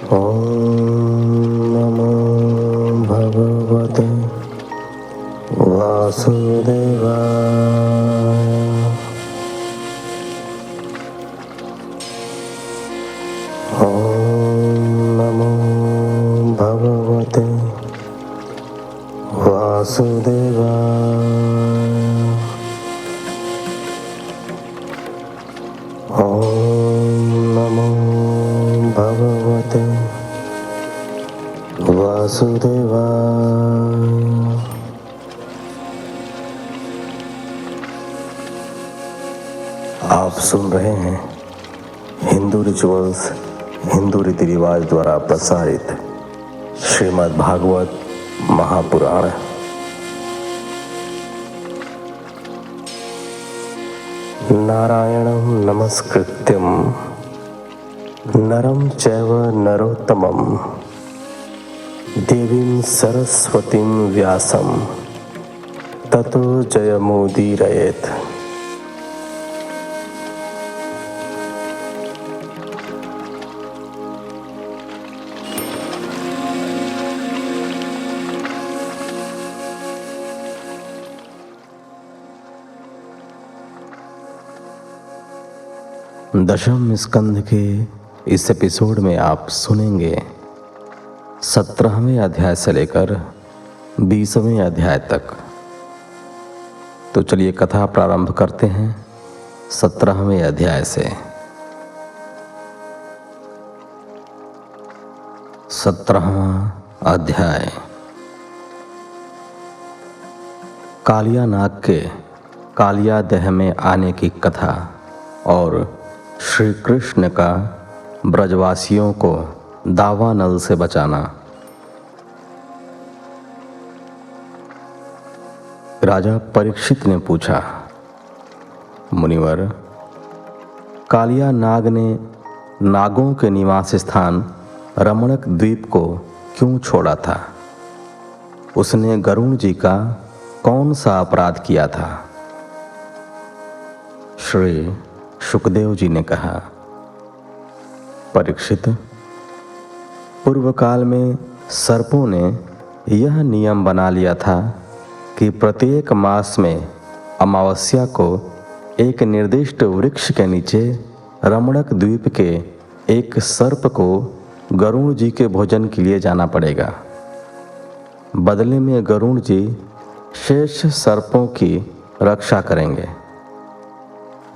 ॐ नमो भगवते वासुदेवाय। ॐ नमो भगवते वासुदेवाय। ॐ नमो भगवते वासुदेवाय। आप सुन रहे हैं हिंदू रिचुअल्स, हिंदू रीति रिवाज द्वारा प्रसारित श्रीमद् भागवत महापुराण। नारायणं नमस्कृत्यं नरं चैव नरोत्तमं देवीं सरस्वतीं व्यासं ततो जयमुदीरयेत्। दशम स्कंध के इस एपिसोड में आप सुनेंगे 17वें अध्याय से लेकर 20वें अध्याय तक। तो चलिए कथा प्रारंभ करते हैं 17वें अध्याय से। 17वां अध्याय कालिया नाग के कालिया देह में आने की कथा और श्री कृष्ण का ब्रजवासियों को दावानल से बचाना। राजा परीक्षित ने पूछा, मुनिवर, कालिया नाग ने नागों के निवास स्थान रमणक द्वीप को क्यों छोड़ा था? उसने गरुण जी का कौन सा अपराध किया था? श्री सुखदेव जी ने कहा, परीक्षित, पूर्व काल में सर्पों ने यह नियम बना लिया था कि प्रत्येक मास में अमावस्या को एक निर्दिष्ट वृक्ष के नीचे रमणक द्वीप के एक सर्प को गरुण जी के भोजन के लिए जाना पड़ेगा। बदले में गरुण जी शेष सर्पों की रक्षा करेंगे।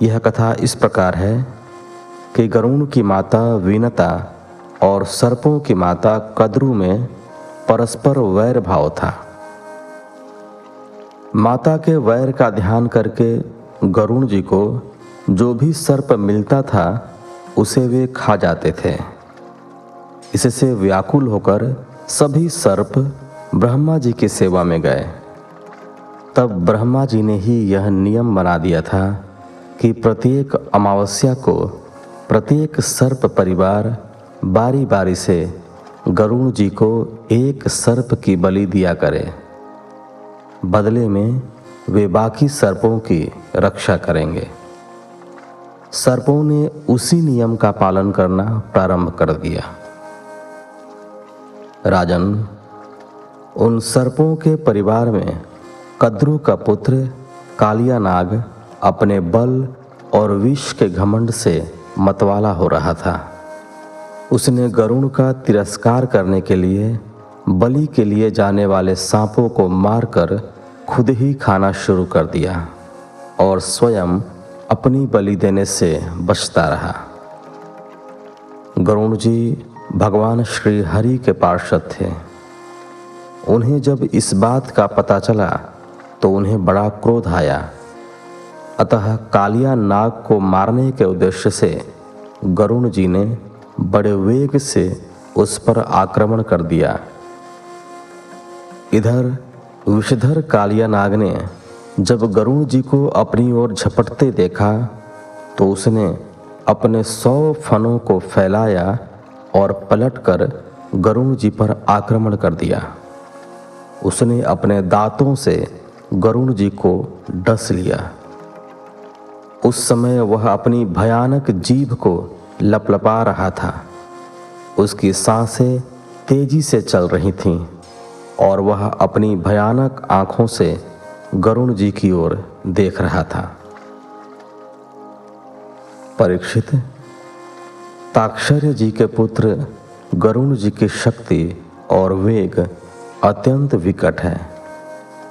यह कथा इस प्रकार है कि गरुण की माता वीनता और सर्पों की माता कद्रु में परस्पर वैर भाव था। माता के वैर का ध्यान करके गरुण जी को जो भी सर्प मिलता था उसे वे खा जाते थे। इससे व्याकुल होकर सभी सर्प ब्रह्मा जी की सेवा में गए। तब ब्रह्मा जी ने ही यह नियम बना दिया था कि प्रत्येक अमावस्या को प्रत्येक सर्प परिवार बारी बारी से गरुण जी को एक सर्प की बलि दिया करे। बदले में वे बाकी सर्पों की रक्षा करेंगे। सर्पों ने उसी नियम का पालन करना प्रारंभ कर दिया। राजन, उन सर्पों के परिवार में कद्रु का पुत्र कालिया नाग अपने बल और विष के घमंड से मतवाला हो रहा था। उसने गरुण का तिरस्कार करने के लिए बलि के लिए जाने वाले सांपों को मारकर खुद ही खाना शुरू कर दिया और स्वयं अपनी बलि देने से बचता रहा। गरुण जी भगवान श्री हरि के पार्षद थे। उन्हें जब इस बात का पता चला तो उन्हें बड़ा क्रोध आया। अतः कालिया नाग को मारने के उद्देश्य से गरुण जी ने बड़े वेग से उस पर आक्रमण कर दिया। इधर विषधर कालिया नाग ने जब गरुण जी को अपनी ओर झपटते देखा तो उसने अपने 100 फनों को फैलाया और पलटकर गरुण जी पर आक्रमण कर दिया। उसने अपने दांतों से गरुण जी को डस लिया। उस समय वह अपनी भयानक जीभ को लपलपा रहा था। उसकी सांसें तेजी से चल रही थीं और वह अपनी भयानक आंखों से गरुण जी की ओर देख रहा था। परीक्षित, ताक्षर्य जी के पुत्र गरुण जी की शक्ति और वेग अत्यंत विकट है।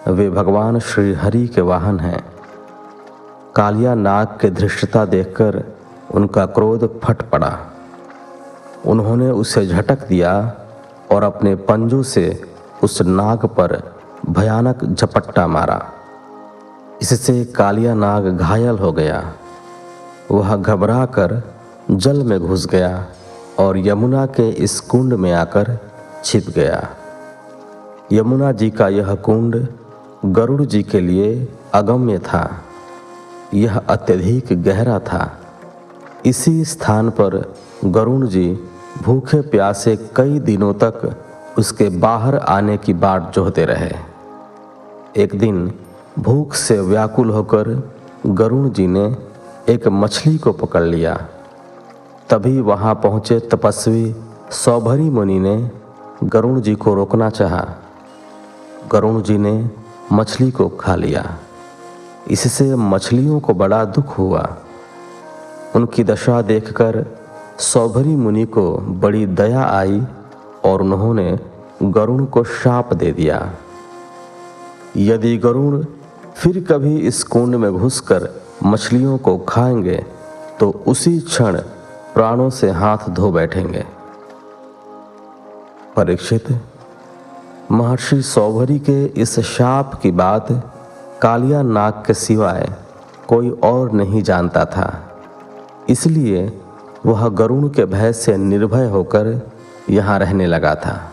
वे भगवान श्री हरि के वाहन हैं। कालिया नाग के धृष्टता देखकर उनका क्रोध फट पड़ा। उन्होंने उसे झटक दिया और अपने पंजों से उस नाग पर भयानक झपट्टा मारा। इससे कालिया नाग घायल हो गया। वह घबरा कर जल में घुस गया और यमुना के इस कुंड में आकर छिप गया। यमुना जी का यह कुंड गरुड़ जी के लिए अगम्य था। यह अत्यधिक गहरा था। इसी स्थान पर गरुड़ जी भूखे प्यासे कई दिनों तक उसके बाहर आने की बाट जोहते रहे। एक दिन भूख से व्याकुल होकर गरुड़ जी ने एक मछली को पकड़ लिया। तभी वहां पहुंचे तपस्वी सौभरी मुनि ने गरुड़ जी को रोकना चाहा। गरुड़ जी ने मछली को खा लिया। इससे मछलियों को बड़ा दुख हुआ। उनकी दशा देखकर सौभरी मुनि को बड़ी दया आई और उन्होंने गरुड़ को शाप दे दिया। यदि गरुड़ फिर कभी इस कुंड में घुसकर मछलियों को खाएंगे तो उसी क्षण प्राणों से हाथ धो बैठेंगे। परीक्षित, महर्षि सौभरी के इस शाप की बात कालिया नाग के सिवाय कोई और नहीं जानता था। इसलिए वह गरुड़ के भय से निर्भय होकर यहाँ रहने लगा था।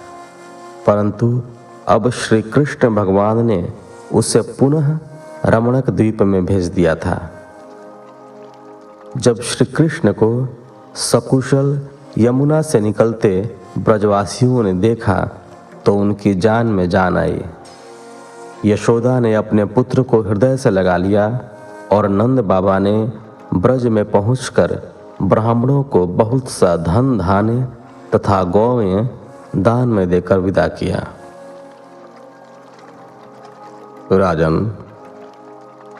परंतु अब श्री कृष्ण भगवान ने उसे पुनः रमणक द्वीप में भेज दिया था। जब श्री कृष्ण को सकुशल यमुना से निकलते ब्रजवासियों ने देखा तो उनकी जान में जान आई। यशोदा ने अपने पुत्र को हृदय से लगा लिया और नंद बाबा ने ब्रज में पहुंचकर ब्राह्मणों को बहुत सा धन धान्य तथा गौएं दान में देकर विदा किया। राजन,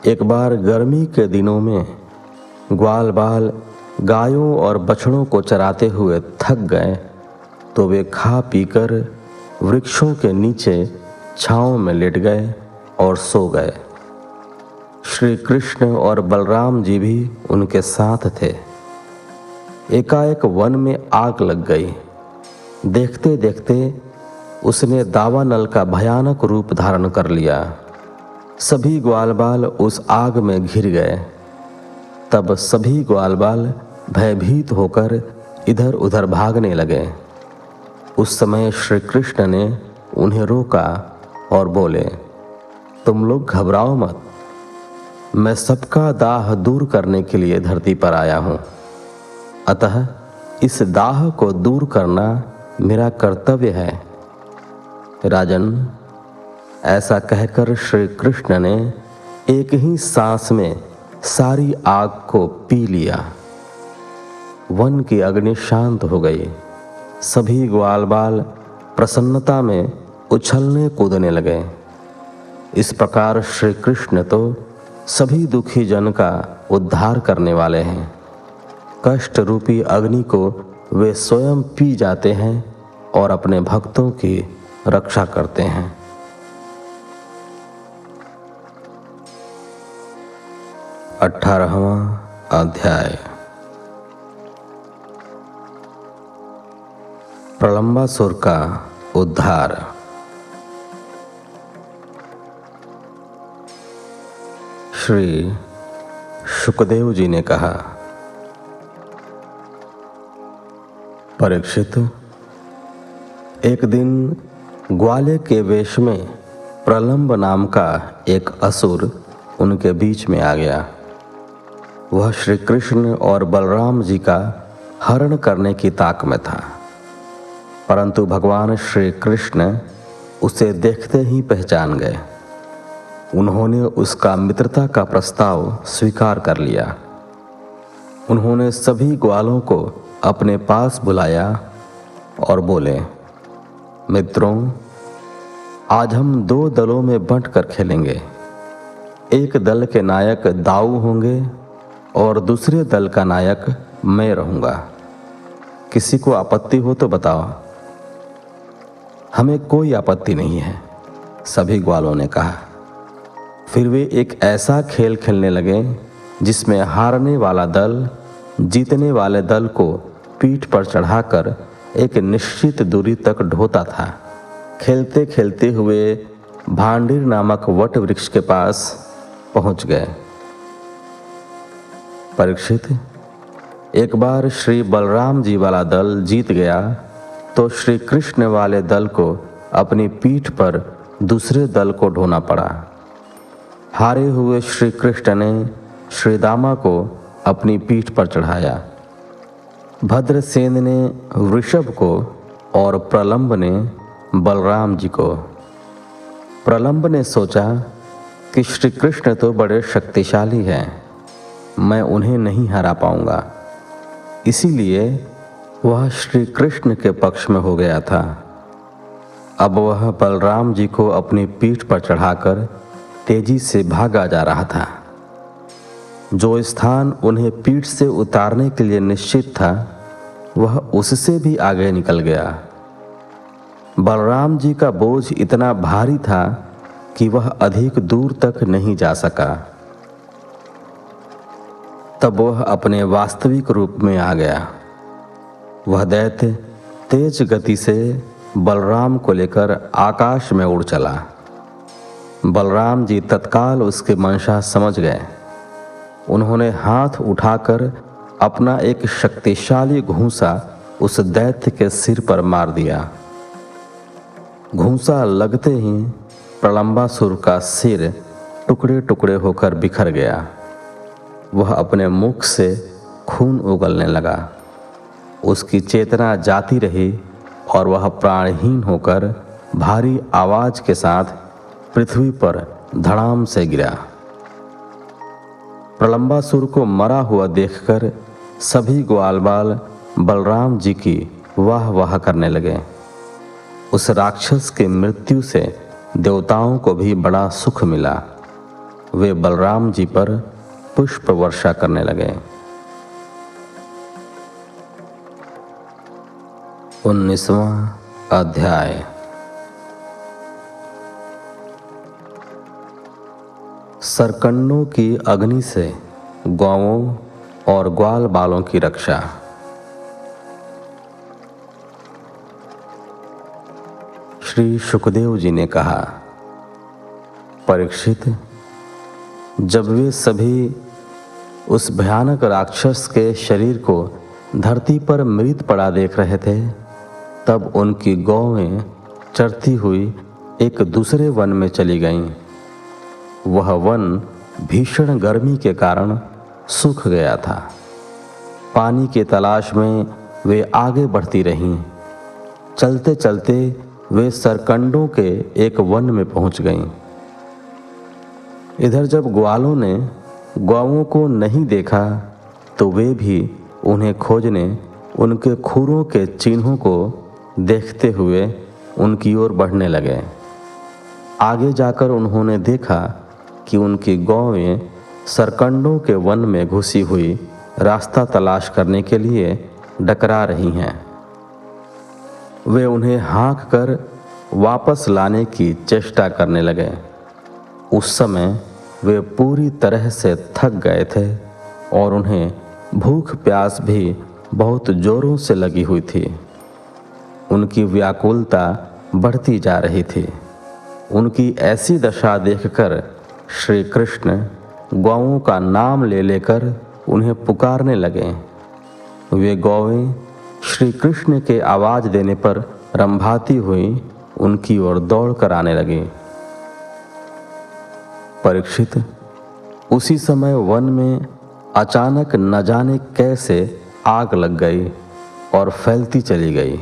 एक बार गर्मी के दिनों में ग्वाल बाल गायों और बछड़ों को चराते हुए थक गए तो वे खा पीकर वृक्षों के नीचे छांव में लेट गए और सो गए। श्री कृष्ण और बलराम जी भी उनके साथ थे। एकाएक वन में आग लग गई। देखते देखते उसने दावानल का भयानक रूप धारण कर लिया। सभी ग्वाल बाल उस आग में घिर गए। तब सभी ग्वाल बाल भयभीत होकर इधर उधर भागने लगे। उस समय श्री कृष्ण ने उन्हें रोका और बोले, तुम लोग घबराओ मत। मैं सबका दाह दूर करने के लिए धरती पर आया हूं। अतः इस दाह को दूर करना मेरा कर्तव्य है। राजन, ऐसा कहकर श्री कृष्ण ने एक ही सांस में सारी आग को पी लिया। वन की अग्नि शांत हो गई। सभी ग्वाल बाल प्रसन्नता में उछलने कूदने लगे। इस प्रकार श्री कृष्ण तो सभी दुखी जन का उद्धार करने वाले हैं। कष्ट रूपी अग्नि को वे स्वयं पी जाते हैं और अपने भक्तों की रक्षा करते हैं। 18वां अध्याय। प्रलंबासुर का उद्धार। श्री शुकदेव जी ने कहा, परीक्षित, एक दिन ग्वाले के वेश में प्रलंब नाम का एक असुर उनके बीच में आ गया। वह श्री कृष्ण और बलराम जी का हरण करने की ताक में था। परंतु भगवान श्री कृष्ण उसे देखते ही पहचान गए। उन्होंने उसका मित्रता का प्रस्ताव स्वीकार कर लिया। उन्होंने सभी ग्वालों को अपने पास बुलाया और बोले, मित्रों, आज हम 2 दलों में बंट कर खेलेंगे। एक दल के नायक दाऊ होंगे और दूसरे दल का नायक मैं रहूंगा। किसी को आपत्ति हो तो बताओ। हमें कोई आपत्ति नहीं है, सभी ग्वालों ने कहा। फिर वे एक ऐसा खेल खेलने लगे जिसमें हारने वाला दल जीतने वाले दल को पीठ पर चढ़ाकर एक निश्चित दूरी तक ढोता था। खेलते खेलते हुए भांडीर नामक वट वृक्ष के पास पहुंच गए। परीक्षित, एक बार श्री बलराम जी वाला दल जीत गया तो श्री कृष्ण वाले दल को अपनी पीठ पर दूसरे दल को ढोना पड़ा। हारे हुए श्री कृष्ण ने श्री दामा को अपनी पीठ पर चढ़ाया। भद्रसेन ने वृषभ को और प्रलंब ने बलराम जी को। प्रलंब ने सोचा कि श्री कृष्ण तो बड़े शक्तिशाली हैं, मैं उन्हें नहीं हरा पाऊंगा। इसीलिए वह श्री कृष्ण के पक्ष में हो गया था। अब वह बलराम जी को अपनी पीठ पर चढ़ाकर तेजी से भागा जा रहा था। जो स्थान उन्हें पीठ से उतारने के लिए निश्चित था, वह उससे भी आगे निकल गया। बलराम जी का बोझ इतना भारी था कि वह अधिक दूर तक नहीं जा सका। तब वह अपने वास्तविक रूप में आ गया। वह दैत्य तेज गति से बलराम को लेकर आकाश में उड़ चला। बलराम जी तत्काल उसके मंशा समझ गए। उन्होंने हाथ उठाकर अपना एक शक्तिशाली घूंसा उस दैत्य के सिर पर मार दिया। घूंसा लगते ही प्रलंबासुर का सिर टुकड़े टुकड़े होकर बिखर गया। वह अपने मुख से खून उगलने लगा। उसकी चेतना जाती रही और वह प्राणहीन होकर भारी आवाज के साथ पृथ्वी पर धड़ाम से गिरा। प्रलंबासुर को मरा हुआ देखकर सभी ग्वालबाल बलराम जी की वाह वाह करने लगे। उस राक्षस की मृत्यु से देवताओं को भी बड़ा सुख मिला। वे बलराम जी पर पुष्प वर्षा करने लगे। 19वां अध्याय। सरकंडों की अग्नि से गौओं और ग्वाल बालों की रक्षा। श्री सुखदेव जी ने कहा, परीक्षित, जब वे सभी उस भयानक राक्षस के शरीर को धरती पर मृत पड़ा देख रहे थे, तब उनकी गौएं चरती हुई एक दूसरे वन में चली गईं। वह वन भीषण गर्मी के कारण सूख गया था। पानी की तलाश में वे आगे बढ़ती रहीं। चलते चलते वे सरकंडों के एक वन में पहुंच गईं। इधर जब ग्वालों ने गौओं को नहीं देखा तो वे भी उन्हें खोजने उनके खुरों के चिन्हों को देखते हुए उनकी ओर बढ़ने लगे। आगे जाकर उन्होंने देखा कि उनकी गौएं सरकंडों के वन में घुसी हुई रास्ता तलाश करने के लिए डकरा रही हैं। वे उन्हें हाँक कर वापस लाने की चेष्टा करने लगे। उस समय वे पूरी तरह से थक गए थे और उन्हें भूख प्यास भी बहुत जोरों से लगी हुई थी। उनकी व्याकुलता बढ़ती जा रही थी। उनकी ऐसी दशा देखकर श्री कृष्ण गौओं का नाम ले लेकर उन्हें पुकारने लगे। वे गौएं श्री कृष्ण के आवाज देने पर रंभाती हुई उनकी ओर दौड़ कर आने लगी। परीक्षित, उसी समय वन में अचानक न जाने कैसे आग लग गई और फैलती चली गई।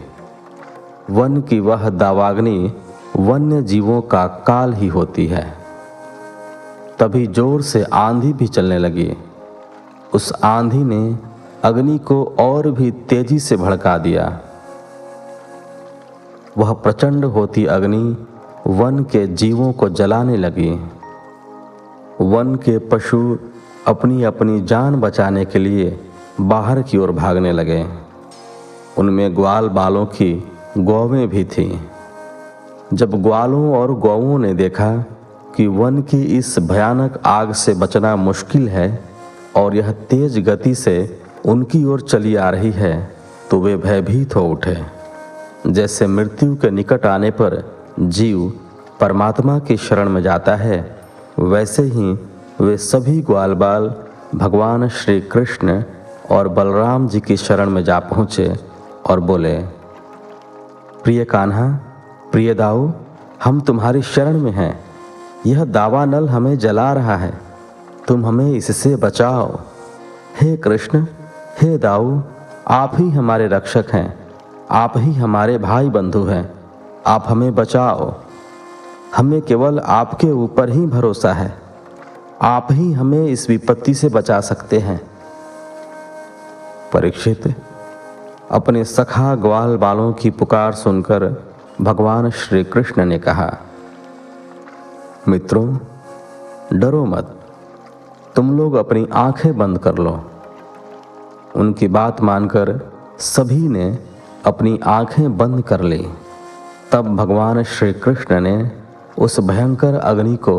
वन की वह दावाग्नि वन्य जीवों का काल ही होती है। तभी जोर से आंधी भी चलने लगी। उस आंधी ने अग्नि को और भी तेजी से भड़का दिया। वह प्रचंड होती अग्नि वन के जीवों को जलाने लगी। वन के पशु अपनी अपनी जान बचाने के लिए बाहर की ओर भागने लगे। उनमें ग्वाल बालों की गौवें भी थीं। जब ग्वालों और गौओं ने देखा कि वन की इस भयानक आग से बचना मुश्किल है और यह तेज गति से उनकी ओर चली आ रही है, तो वे भयभीत हो उठे। जैसे मृत्यु के निकट आने पर जीव परमात्मा की शरण में जाता है, वैसे ही वे सभी ग्वाल बाल भगवान श्री कृष्ण और बलराम जी की शरण में जा पहुँचे और बोले, प्रिय कान्हा, प्रिय दाऊ, हम तुम्हारी शरण में हैं। यह दावानल हमें जला रहा है, तुम हमें इससे बचाओ। हे कृष्ण, हे दाऊ, आप ही हमारे रक्षक हैं, आप ही हमारे भाई बंधु हैं, आप हमें बचाओ। हमें केवल आपके ऊपर ही भरोसा है, आप ही हमें इस विपत्ति से बचा सकते हैं। परीक्षित अपने सखा ग्वाल बालों की पुकार सुनकर भगवान श्री कृष्ण ने कहा, मित्रों, डरो मत, तुम लोग अपनी आंखें बंद कर लो। उनकी बात मानकर सभी ने अपनी आंखें बंद कर ली। तब भगवान श्री कृष्ण ने उस भयंकर अग्नि को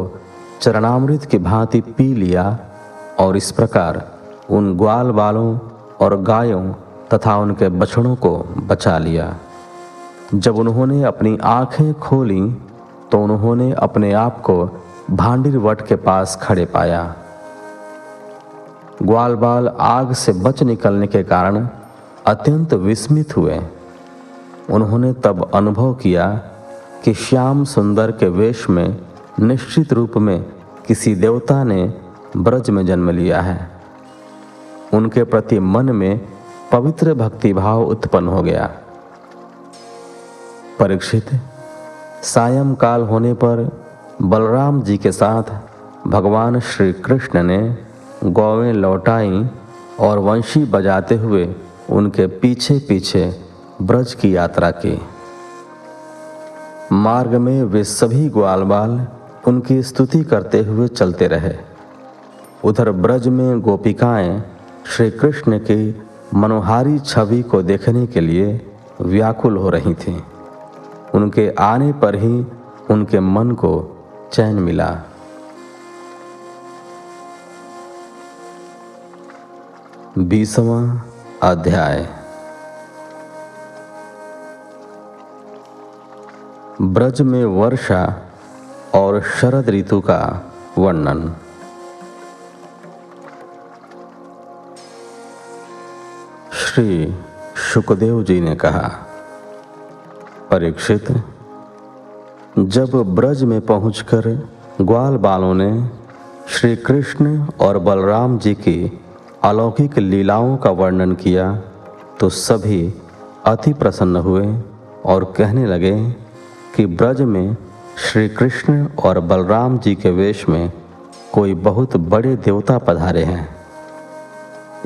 चरणामृत की भांति पी लिया और इस प्रकार उन ग्वाल बालों और गायों तथा उनके बछड़ों को बचा लिया। जब उन्होंने अपनी आंखें खोली तो उन्होंने अपने आप को भांडिर वट के पास खड़े पाया। ग्वाल बाल आग से बच निकलने के कारण अत्यंत विस्मित हुए। उन्होंने तब अनुभव किया कि श्याम सुंदर के वेश में निश्चित रूप में किसी देवता ने ब्रज में जन्म लिया है। उनके प्रति मन में पवित्र भक्तिभाव उत्पन्न हो गया। परीक्षित, सायंकाल होने पर बलराम जी के साथ भगवान श्री कृष्ण ने गौवें लौटाई और वंशी बजाते हुए उनके पीछे पीछे ब्रज की यात्रा की। मार्ग में वे सभी ग्वाल बाल उनकी स्तुति करते हुए चलते रहे। उधर ब्रज में गोपिकाएं श्री कृष्ण की मनोहारी छवि को देखने के लिए व्याकुल हो रही थीं। उनके आने पर ही उनके मन को चैन मिला। बीसवां अध्याय। ब्रज में वर्षा और शरद ऋतु का वर्णन। श्री शुकदेव जी ने कहा, परीक्षित, जब ब्रज में पहुंचकर ग्वाल बालों ने श्री कृष्ण और बलराम जी की अलौकिक लीलाओं का वर्णन किया तो सभी अति प्रसन्न हुए और कहने लगे कि ब्रज में श्री कृष्ण और बलराम जी के वेश में कोई बहुत बड़े देवता पधारे हैं।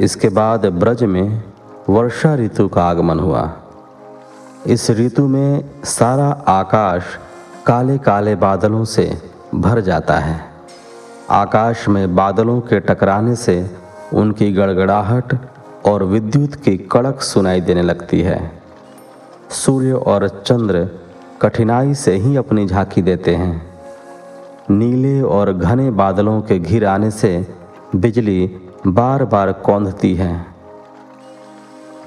इसके बाद ब्रज में वर्षा ऋतु का आगमन हुआ। इस ऋतु में सारा आकाश काले काले बादलों से भर जाता है। आकाश में बादलों के टकराने से उनकी गड़गड़ाहट और विद्युत की कड़क सुनाई देने लगती है। सूर्य और चंद्र कठिनाई से ही अपनी झांकी देते हैं। नीले और घने बादलों के घिर आने से बिजली बार बार कौंधती है।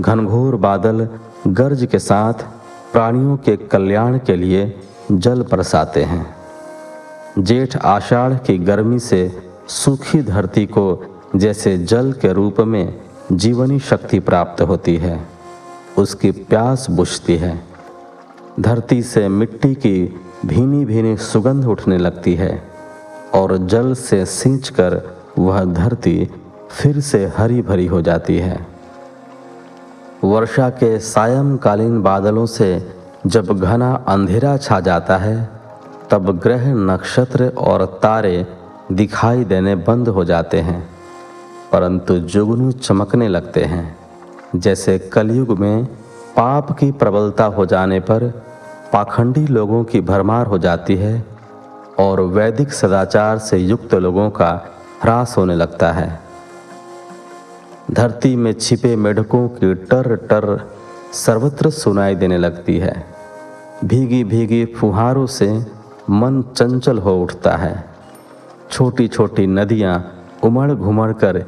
घनघोर बादल गर्ज के साथ प्राणियों के कल्याण के लिए जल बरसाते हैं। जेठ आषाढ़ की गर्मी से सूखी धरती को जैसे जल के रूप में जीवनी शक्ति प्राप्त होती है, उसकी प्यास बुझती है। धरती से मिट्टी की भीनी भीनी सुगंध उठने लगती है और जल से सींचकर वह धरती फिर से हरी भरी हो जाती है। वर्षा के सायंकालीन बादलों से जब घना अंधेरा छा जाता है, तब ग्रह, नक्षत्र और तारे दिखाई देने बंद हो जाते हैं, परंतु जुगनू चमकने लगते हैं। जैसे कलयुग में पाप की प्रबलता हो जाने पर पाखंडी लोगों की भरमार हो जाती है और वैदिक सदाचार से युक्त लोगों का ह्रास होने लगता है। धरती में छिपे मेढकों की टर टर सर्वत्र सुनाई देने लगती है। भीगी भीगी फुहारों से मन चंचल हो उठता है। छोटी छोटी नदियां उमड़ घुमड़ कर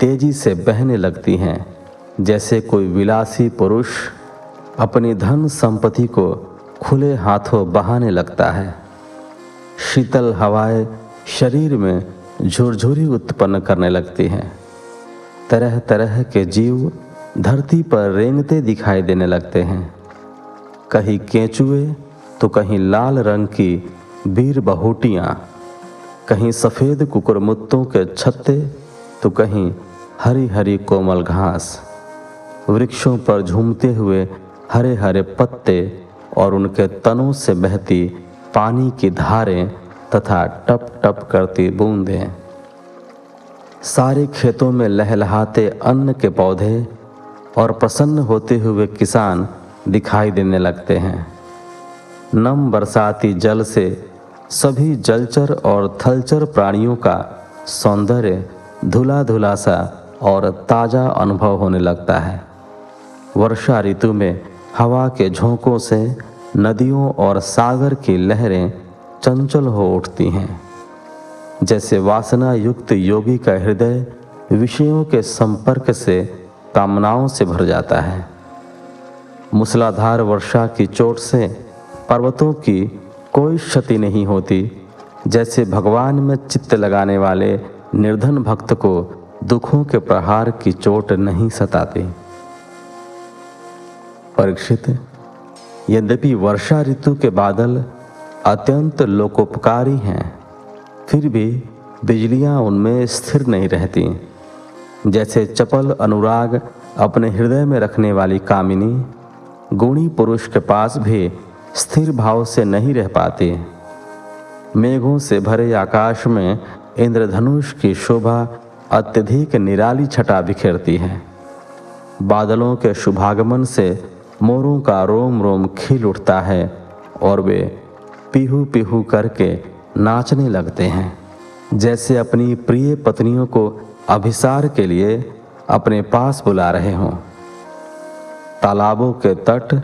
तेजी से बहने लगती हैं, जैसे कोई विलासी पुरुष अपनी धन संपत्ति को खुले हाथों बहाने लगता है। शीतल हवाएं शरीर में झुरझुरी उत्पन्न करने लगती हैं। तरह तरह के जीव धरती पर रेंगते दिखाई देने लगते हैं। कहीं केंचुए तो कहीं लाल रंग की बीर बहोटियाँ, कहीं सफ़ेद कुकुरमुत्तों के छत्ते तो कहीं हरी हरी कोमल घास, वृक्षों पर झूमते हुए हरे हरे पत्ते और उनके तनों से बहती पानी की धारें तथा टप टप करती बूंदें। सारे खेतों में लहलहाते अन्न के पौधे और प्रसन्न होते हुए किसान दिखाई देने लगते हैं। नम बरसाती जल से सभी जलचर और थलचर प्राणियों का सौंदर्य धुला धुला सा और ताज़ा अनुभव होने लगता है। वर्षा ऋतु में हवा के झोंकों से नदियों और सागर की लहरें चंचल हो उठती हैं। जैसे वासना युक्त योगी का हृदय विषयों के संपर्क से कामनाओं से भर जाता है। मूसलाधार वर्षा की चोट से पर्वतों की कोई क्षति नहीं होती, जैसे भगवान में चित्त लगाने वाले निर्धन भक्त को दुखों के प्रहार की चोट नहीं सताती। परीक्षित, यद्यपि वर्षा ऋतु के बादल अत्यंत लोकोपकारी हैं, फिर भी बिजलियां उनमें स्थिर नहीं रहती। जैसे चपल अनुराग अपने हृदय में रखने वाली कामिनी गुणी पुरुष के पास भी स्थिर भाव से नहीं रह पाती। मेघों से भरे आकाश में इंद्रधनुष की शोभा अत्यधिक निराली छटा बिखेरती है। बादलों के शुभागमन से मोरों का रोम रोम खिल उठता है और वे पीहू पीहू करके नाचने लगते हैं, जैसे अपनी प्रिय पत्नियों को अभिसार के लिए अपने पास बुला रहे हों। तालाबों के तट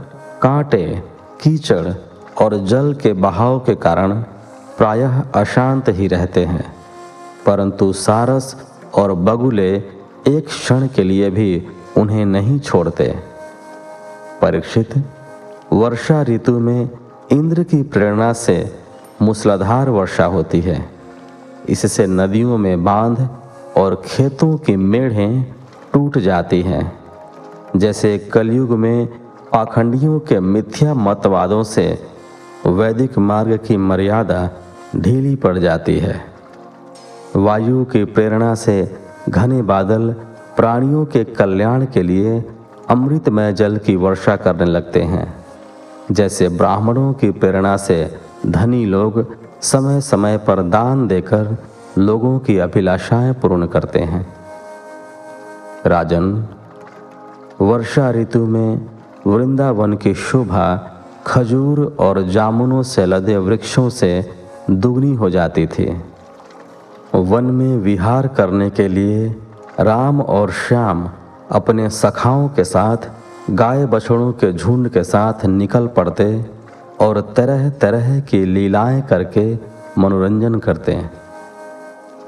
कांटे, कीचड़ और जल के बहाव के कारण प्रायः अशांत ही रहते हैं, परंतु सारस और बगुले एक क्षण के लिए भी उन्हें नहीं छोड़ते। परीक्षित, वर्षा ऋतु में इंद्र की प्रेरणा से मूसलाधार वर्षा होती है। इससे नदियों में बांध और खेतों की मेढ़ें टूट जाती हैं। जैसे कलयुग में पाखंडियों के मिथ्या मतवादों से वैदिक मार्ग की मर्यादा ढीली पड़ जाती है। वायु की प्रेरणा से घने बादल प्राणियों के कल्याण के लिए अमृतमय जल की वर्षा करने लगते हैं। जैसे ब्राह्मणों की प्रेरणा से धनी लोग समय समय पर दान देकर लोगों की अभिलाषाएं पूर्ण करते हैं। राजन, वर्षा ऋतु में वृंदावन की शोभा खजूर और जामुनों से लदे वृक्षों से दुगनी हो जाती थी। वन में विहार करने के लिए राम और श्याम अपने सखाओं के साथ गाय बछड़ों के झुंड के साथ निकल पड़ते और तरह तरह की लीलाएं करके मनोरंजन करते।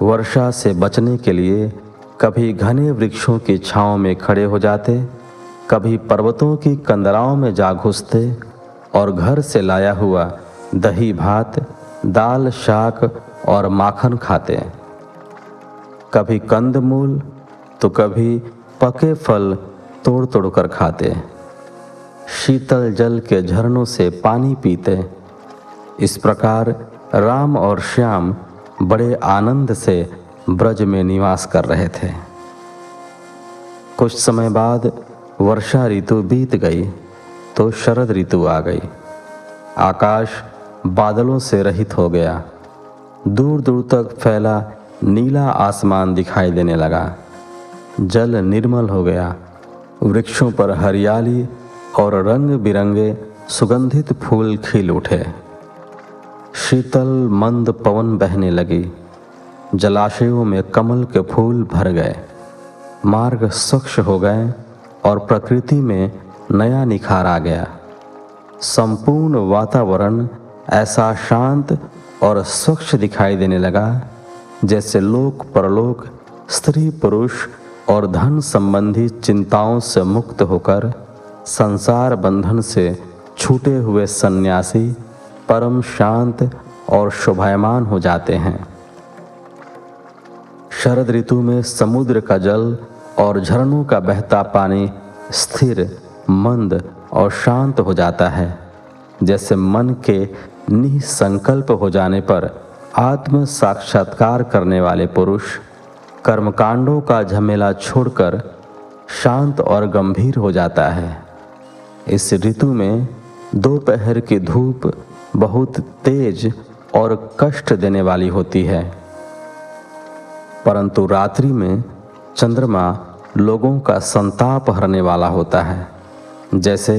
वर्षा से बचने के लिए कभी घने वृक्षों की छांव में खड़े हो जाते, कभी पर्वतों की कंदराओं में जा घुसते और घर से लाया हुआ दही भात, दाल शाक और माखन खाते। कभी कंदमूल तो कभी पके फल तोड़ तोड़ कर खाते। शीतल जल के झरनों से पानी पीते। इस प्रकार राम और श्याम बड़े आनंद से ब्रज में निवास कर रहे थे। कुछ समय बाद वर्षा ऋतु बीत गई तो शरद ऋतु आ गई। आकाश बादलों से रहित हो गया। दूर दूर तक फैला नीला आसमान दिखाई देने लगा। जल निर्मल हो गया। वृक्षों पर हरियाली और रंग बिरंगे सुगंधित फूल खिल उठे। शीतल मंद पवन बहने लगी। जलाशयों में कमल के फूल भर गए। मार्ग स्वच्छ हो गए और प्रकृति में नया निखार आ गया। संपूर्ण वातावरण ऐसा शांत और स्वच्छ दिखाई देने लगा जैसे लोक परलोक, स्त्री पुरुष और धन संबंधी चिंताओं से मुक्त होकर संसार बंधन से छूटे हुए सन्यासी परम शांत और शोभायमान हो जाते हैं। शरद ऋतु में समुद्र का जल और झरनों का बहता पानी स्थिर, मंद और शांत हो जाता है, जैसे मन के निसंकल्प हो जाने पर आत्म साक्षात्कार करने वाले पुरुष कर्मकांडों का झमेला छोड़कर शांत और गंभीर हो जाता है। इस ऋतु में दोपहर की धूप बहुत तेज और कष्ट देने वाली होती है, परंतु रात्रि में चंद्रमा लोगों का संताप हरने वाला होता है। जैसे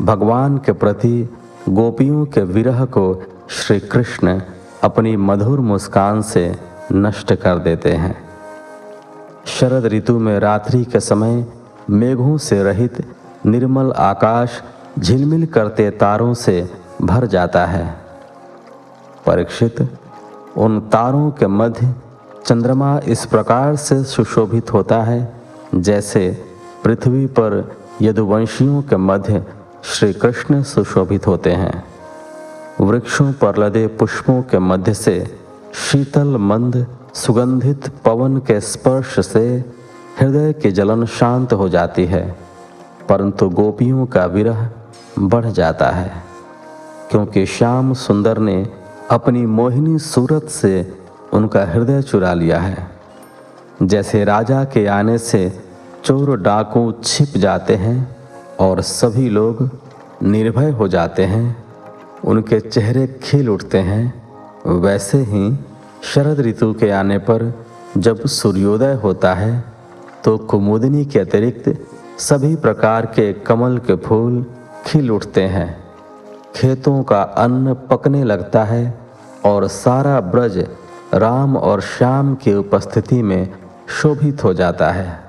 भगवान के प्रति गोपियों के विरह को श्री कृष्ण अपनी मधुर मुस्कान से नष्ट कर देते हैं। शरद ऋतु में रात्रि के समय मेघों से रहित निर्मल आकाश झिलमिल करते तारों से भर जाता है। परीक्षित, उन तारों के मध्य चंद्रमा इस प्रकार से सुशोभित होता है जैसे पृथ्वी पर यदुवंशियों के मध्य श्री कृष्ण सुशोभित होते हैं। वृक्षों पर लदे पुष्पों के मध्य से शीतल मंद सुगंधित पवन के स्पर्श से हृदय की जलन शांत हो जाती है, परंतु गोपियों का विरह बढ़ जाता है, क्योंकि श्याम सुंदर ने अपनी मोहिनी सूरत से उनका हृदय चुरा लिया है। जैसे राजा के आने से चोर डाकू छिप जाते हैं और सभी लोग निर्भय हो जाते हैं, उनके चेहरे खिल उठते हैं, वैसे ही शरद ऋतु के आने पर जब सूर्योदय होता है तो कुमुदिनी के अतिरिक्त सभी प्रकार के कमल के फूल खिल उठते हैं। खेतों का अन्न पकने लगता है और सारा ब्रज राम और श्याम की उपस्थिति में शोभित हो जाता है।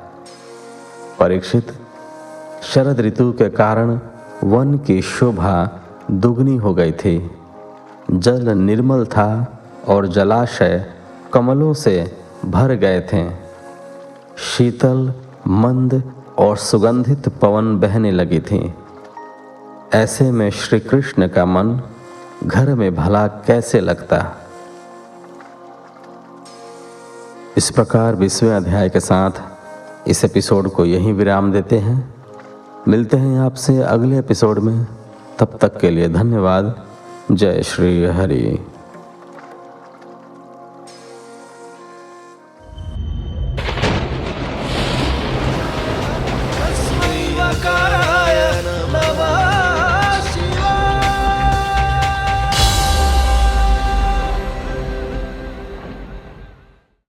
परीक्षित, शरद ऋतु के कारण वन की शोभा दुगनी हो गई थी। जल निर्मल था और जलाशय कमलों से भर गए थे। शीतल, मंद और सुगंधित पवन बहने लगी थी। ऐसे में श्री कृष्ण का मन घर में भला कैसे लगता। इस प्रकार 20वें अध्याय के साथ इस एपिसोड को यहीं विराम देते हैं। मिलते हैं आपसे अगले एपिसोड में। तब तक के लिए धन्यवाद। जय श्री हरि।